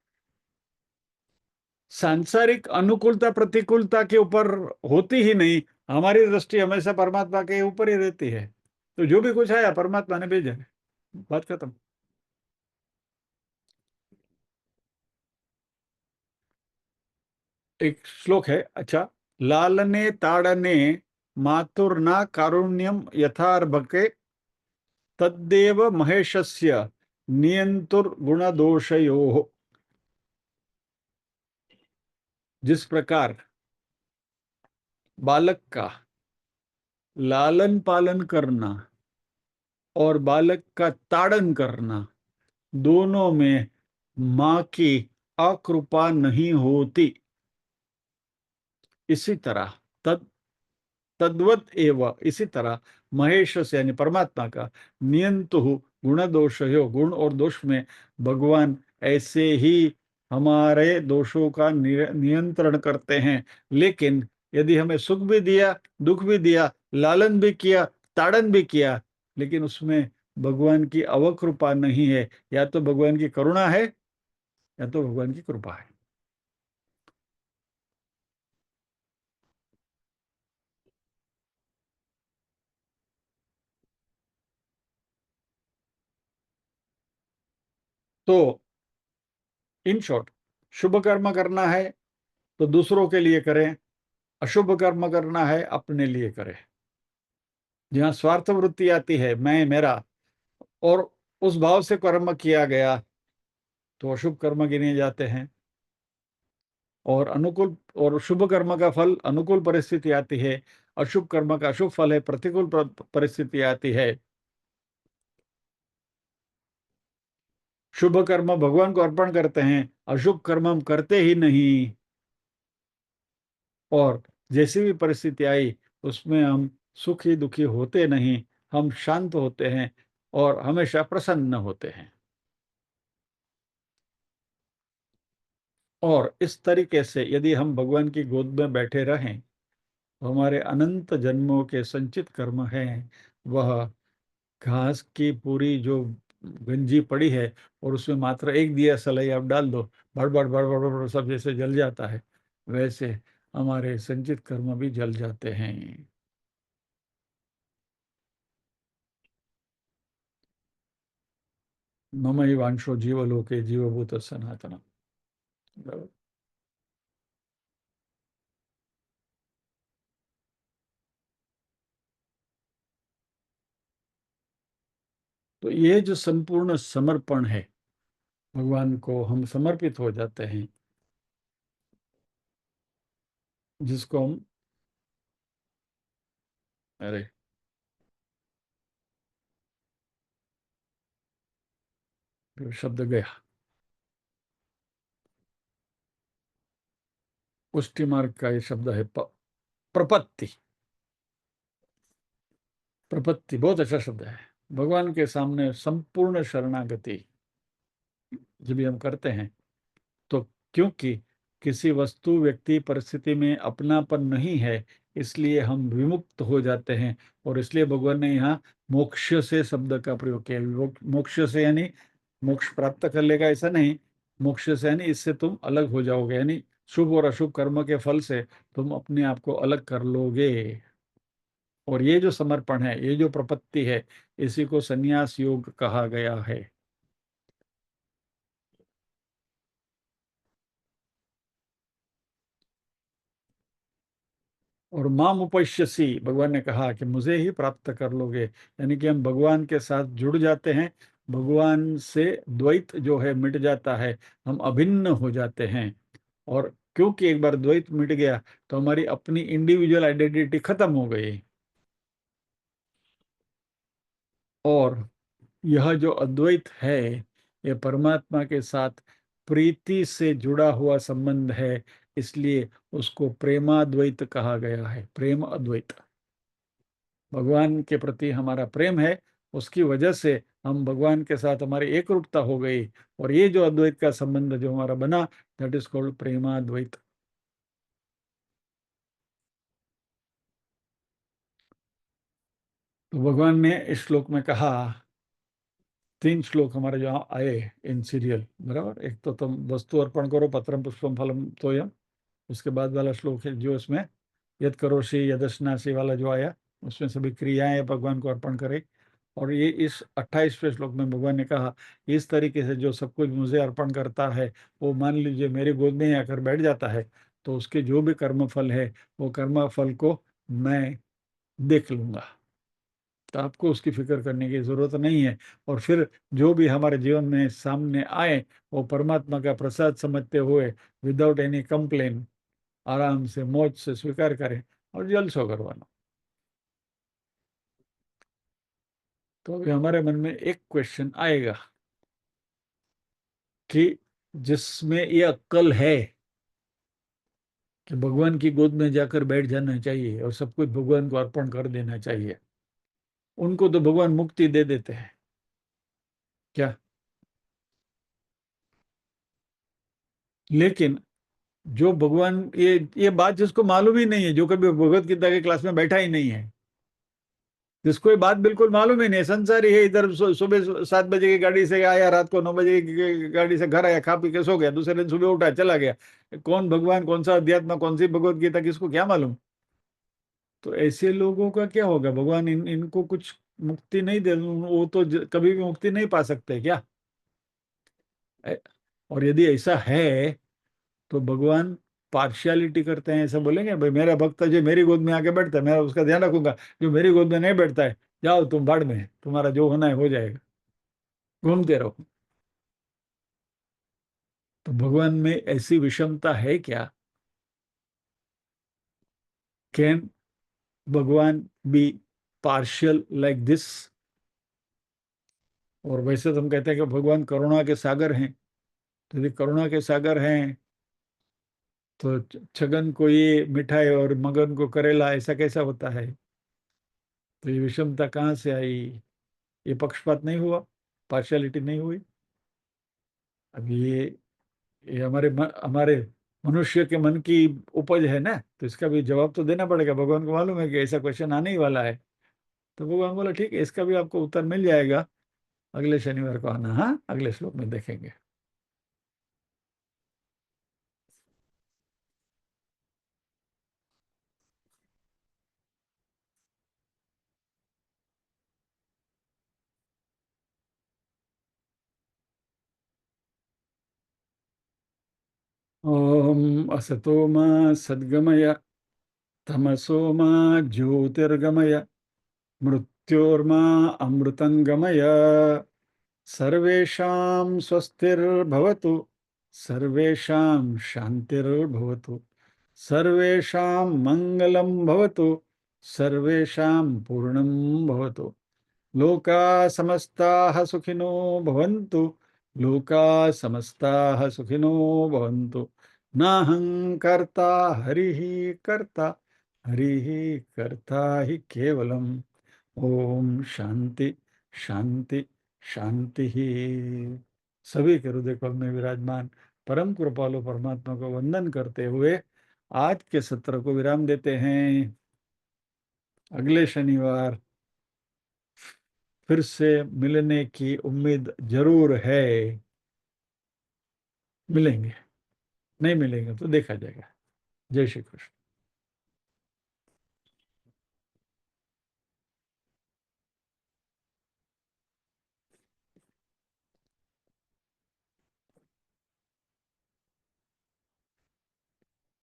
सांसारिक अनुकूलता प्रतिकूलता के ऊपर होती ही नहीं, हमारी दृष्टि हमेशा परमात्मा के ऊपर ही रहती है। तो जो भी कुछ आया परमात्मा ने भेजा है, बात खत्म। एक श्लोक है, अच्छा, लालने ताड़ने मातुर्ना कारुण्यम यथार्भके तद्देव महेशस्य नियंतुर्गुणदोषयोः। जिस प्रकार बालक का लालन पालन करना और बालक का ताड़न करना, दोनों में मां की अकृपा नहीं होती, इसी तरह तद्वत एवं, इसी तरह महेश से यानी परमात्मा का, नियंतु गुण दोष हो, गुण और दोष में भगवान ऐसे ही हमारे दोषों का नियंत्रण करते हैं। लेकिन यदि हमें सुख भी दिया, दुख भी दिया, लालन भी किया, ताड़न भी किया, लेकिन उसमें भगवान की अवकृपा नहीं है, या तो भगवान की करुणा है या तो भगवान की कृपा है। तो इन शॉर्ट, शुभ कर्म करना है तो दूसरों के लिए करें, अशुभ कर्म करना है अपने लिए करें। जहां स्वार्थ वृत्ति आती है, मैं मेरा, और उस भाव से कर्म किया गया, तो अशुभ कर्म गिने जाते हैं। और अनुकूल और शुभ कर्म का फल अनुकूल परिस्थिति आती है, अशुभ कर्म का अशुभ फल है, प्रतिकूल परिस्थिति आती है। शुभ कर्म भगवान को अर्पण करते हैं, अशुभ कर्म हम करते ही नहीं, और जैसी भी परिस्थिति आई उसमें हम सुखी दुखी होते नहीं, हम शांत होते हैं और हमेशा प्रसन्न होते हैं। और इस तरीके से यदि हम भगवान की गोद में बैठे रहें, तो हमारे अनंत जन्मों के संचित कर्म हैं, वह घास की पूरी जो गंजी पड़ी है और उसमें मात्र एक दिया सलाई आप डाल दो, भड़बड़ भड़बड़ भड़बड़ सब जैसे जल जाता है, वैसे हमारे संचित कर्म भी जल जाते हैं। ममई वांशो जीवलोके जीवभूत सनातन। तो ये जो संपूर्ण समर्पण है, भगवान को हम समर्पित हो जाते हैं, जिसको हम, अरे शब्द गया, पुष्टि मार्ग का ये शब्द है प्रपत्ति। प्रपत्ति बहुत अच्छा शब्द है। भगवान के सामने संपूर्ण शरणागति जब भी हम करते हैं, तो क्योंकि किसी वस्तु व्यक्ति परिस्थिति में अपनापन नहीं है, इसलिए हम विमुक्त हो जाते हैं। और इसलिए भगवान ने यहाँ मोक्ष से शब्द का प्रयोग किया। मोक्ष से यानी मोक्ष प्राप्त कर लेगा ऐसा नहीं, मोक्ष से यानी इससे तुम अलग हो जाओगे, यानी शुभ और अशुभ कर्म के फल से तुम अपने आप को अलग कर लोगे। और ये जो समर्पण है, ये जो प्रपत्ति है, इसी को संन्यास योग कहा गया है। और माम उपश्यसी, भगवान ने कहा कि मुझे ही प्राप्त कर लोगे, यानी कि हम भगवान के साथ जुड़ जाते हैं, भगवान से द्वैत जो है मिट जाता है, हम अभिन्न हो जाते हैं। और क्योंकि एक बार द्वैत मिट गया, तो हमारी अपनी इंडिविजुअल आइडेंटिटी खत्म हो गई। और यह जो अद्वैत है, यह परमात्मा के साथ प्रीति से जुड़ा हुआ संबंध है, इसलिए उसको प्रेमाद्वैत कहा गया है। प्रेम अद्वैत, भगवान के प्रति हमारा प्रेम है, उसकी वजह से हम भगवान के साथ हमारी एक रूपता हो गई। और ये जो अद्वैत का संबंध जो हमारा बना, दैट इज कॉल्ड प्रेमाद्वैत। तो भगवान ने इस श्लोक में कहा, तीन श्लोक हमारे जो आए इन सीरियल, बराबर, एक तो तुम वस्तु अर्पण करो, पत्रम पुष्पम फलम तोयम, उसके बाद वाला श्लोक है जो इसमें यद करोषि यदस्नासि वाला जो आया, उसमें सभी क्रियाएं भगवान को अर्पण करे। और ये इस 28वें श्लोक में भगवान ने कहा, इस तरीके से जो सब कुछ मुझे अर्पण करता है, वो मान लीजिए मेरी गोद में आकर बैठ जाता है, तो उसके जो भी कर्म फल है, वो कर्म फल को मैं देख लूंगा। तो आपको उसकी फिक्र करने की जरूरत नहीं है। और फिर जो भी हमारे जीवन में सामने आए, वो परमात्मा का प्रसाद समझते हुए विदाउट एनी कंप्लेन आराम से मौज से स्वीकार करें और जलसो करवाना। तो अभी हमारे मन में एक क्वेश्चन आएगा कि जिसमें ये अक्ल है कि भगवान की गोद में जाकर बैठ जाना चाहिए और सब कुछ भगवान को अर्पण कर देना चाहिए, उनको तो भगवान मुक्ति दे देते हैं क्या। लेकिन जो भगवान, ये बात जिसको मालूम ही नहीं है, जो कभी भगवत गीता के क्लास में बैठा ही नहीं है, जिसको ये बात बिल्कुल मालूम ही नहीं है, संसार ही है, इधर सुबह 7 बजे की गाड़ी से आया, रात को 9 बजे की गाड़ी से घर आया, खा पी के सो गया, दूसरे दिन सुबह उठा चला गया। कौन भगवान, कौन सा अध्यात्म, कौन सी भगवत गीता, किसको क्या मालूम। तो ऐसे लोगों का क्या होगा, भगवान इनको कुछ मुक्ति नहीं दे, वो तो कभी भी मुक्ति नहीं पा सकते क्या। ए- और यदि ऐसा है तो भगवान पार्शियलिटी करते हैं, ऐसा बोलेंगे भाई मेरा भक्त जो मेरी गोद में आके बैठता है मैं उसका ध्यान रखूंगा, जो मेरी गोद में नहीं बैठता है जाओ तुम बाढ़ में, तुम्हारा जो होना है हो जाएगा, घूमते रहो। तो भगवान में ऐसी विषमता है क्या। कैन भगवान बी पार्शियल लाइक दिस। और वैसे तो हम कहते हैं कि भगवान करुणा के सागर हैं, तो यदि करुणा के सागर हैं तो छगन को ये मिठाई और मगन को करेला, ऐसा कैसा होता है। तो ये विषमता कहाँ से आई, ये पक्षपात नहीं हुआ, पार्शियलिटी नहीं हुई। अब ये हमारे मनुष्य के मन की उपज है ना, तो इसका भी जवाब तो देना पड़ेगा। भगवान को मालूम है कि ऐसा क्वेश्चन आने ही वाला है, तो भगवान बोला ठीक है, इसका भी आपको उत्तर मिल जाएगा, अगले शनिवार को आना, हाँ अगले श्लोक में देखेंगे। ओम असतो मा सद्गमय, तमसो मा ज्योतिर्गमय, मृत्योर्मा अमृतंगमय, सर्वेषां स्वस्तिर्भवतु, सर्वेषां शान्तिर्भवतु, सर्वेषां मङ्गलं भवतु, सर्वेषां पूर्णं भवतु, लोका समस्ताः सुखिनो भवन्तु, लोका समस्ताः सुखिनो भवन्तु, नाहं कर्ता हरिः कर्ता, हरिः कर्ता हि केवलम्। ओम शांति शांति शांति ही। सभी के हृदय कल में विराजमान परम कृपालु परमात्मा को वंदन करते हुए आज के सत्र को विराम देते हैं। अगले शनिवार फिर से मिलने की उम्मीद जरूर है। मिलेंगे, नहीं मिलेंगे तो देखा जाएगा। जय श्री कृष्ण।